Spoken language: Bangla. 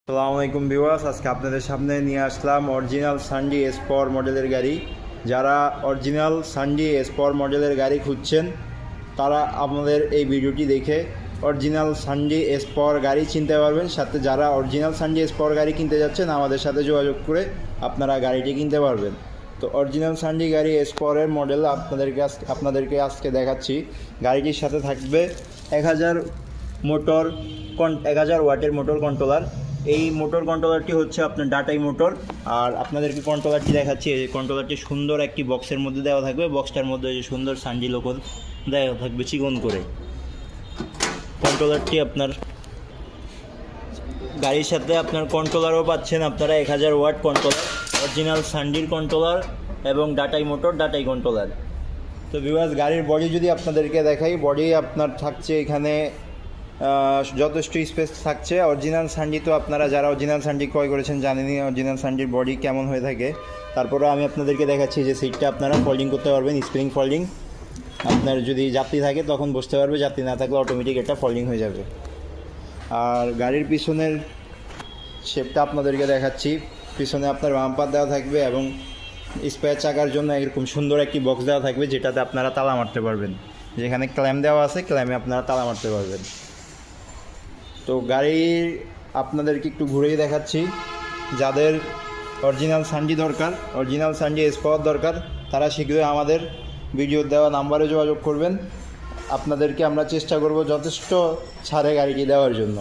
আসসালামু আলাইকুম ভিউয়ার্স, আজকে আপনাদের সামনে নিয়ে আসলাম অরিজিনাল সানডি এসপর মডেলের গাড়ি। যারা অরিজিনাল সানডি এসপর মডেলের গাড়ি খুঁজছেন তারা আমাদের এই ভিডিওটি দেখে অরিজিনাল সানডি এসপর গাড়ি চিনতে পারবেন। সাথে যারা অরিজিনাল সানডি এসপর গাড়ি কিনতে যাচ্ছেন আমাদের সাথে যোগাযোগ করে আপনারা গাড়িটি কিনতে পারবেন। তো অরিজিনাল সানডি গাড়ি এসপরের মডেল আপনাদেরকে আজকে দেখাচ্ছি। গাড়িটির সাথে থাকবে 1000 ওয়াটের মোটর কন্ট্রোলার। এই মোটর কন্ট্রোলারটি হচ্ছে আপনার ডাটাই মোটর। আর আপনাদেরকে কন্ট্রোলারটি দেখাচ্ছি। এই কন্ট্রোলারটি সুন্দর একটি বক্সের মধ্যে দেওয়া থাকবে। বক্সটার মধ্যে যে সুন্দর সানডি লোগো দেওয়া থাকবে চিকন করে। কন্ট্রোলারটি আপনার গাড়ির সাথে আপনার কন্ট্রোলারও পাচ্ছেন আপনারা। 1000 ওয়াট কন্ট্রোলার, অরিজিনাল সানডির কন্ট্রোলার এবং ডাটাই মোটর, ডাটাই কন্ট্রোলার। তো ভিউয়ার্স, গাড়ির বডি যদি আপনাদেরকে দেখাই, বডি আপনার থাকছে এখানে যথেষ্ট স্পেস থাকছে। অরিজিনাল সানডি তো আপনারা যারা অরিজিনাল সানডি ক্রয় করেছেন জানেনই অরিজিনাল সানডির বডি কেমন হয়ে থাকে। তারপরে আমি আপনাদেরকে দেখাচ্ছি যে সিটটা আপনারা ফোল্ডিং করতে পারবেন, স্প্রিং ফোল্ডিং। আপনার যদি যাত্রী থাকে তখন বসতে পারবে, যাত্রী না থাকলে অটোমেটিক এটা ফোল্ডিং হয়ে যাবে। আর গাড়ির পিছনের শেপটা আপনাদেরকে দেখাচ্ছি। পিছনে আপনার বাম্পার দেওয়া থাকবে এবং স্পেয়ার চাকার জন্য এরকম সুন্দর একটি বক্স দেওয়া থাকবে, যেটাতে আপনারা তালা মারতে পারবেন। যেখানে ক্ল্যাম দেওয়া আছে, ক্ল্যামে আপনারা তালা মারতে পারবেন। তো গাড়ি আপনাদেরকে একটু ঘুরেই দেখাচ্ছি। যাদের অরিজিনাল সানডি দরকার, অরিজিনাল সানডি এসপাওয়ার দরকার, তারা শীঘ্রই আমাদের ভিডিও দেওয়া নাম্বারে যোগাযোগ করবেন। আপনাদেরকে আমরা চেষ্টা করব যথেষ্ট ছাড়ে গাড়িটি দেওয়ার জন্য।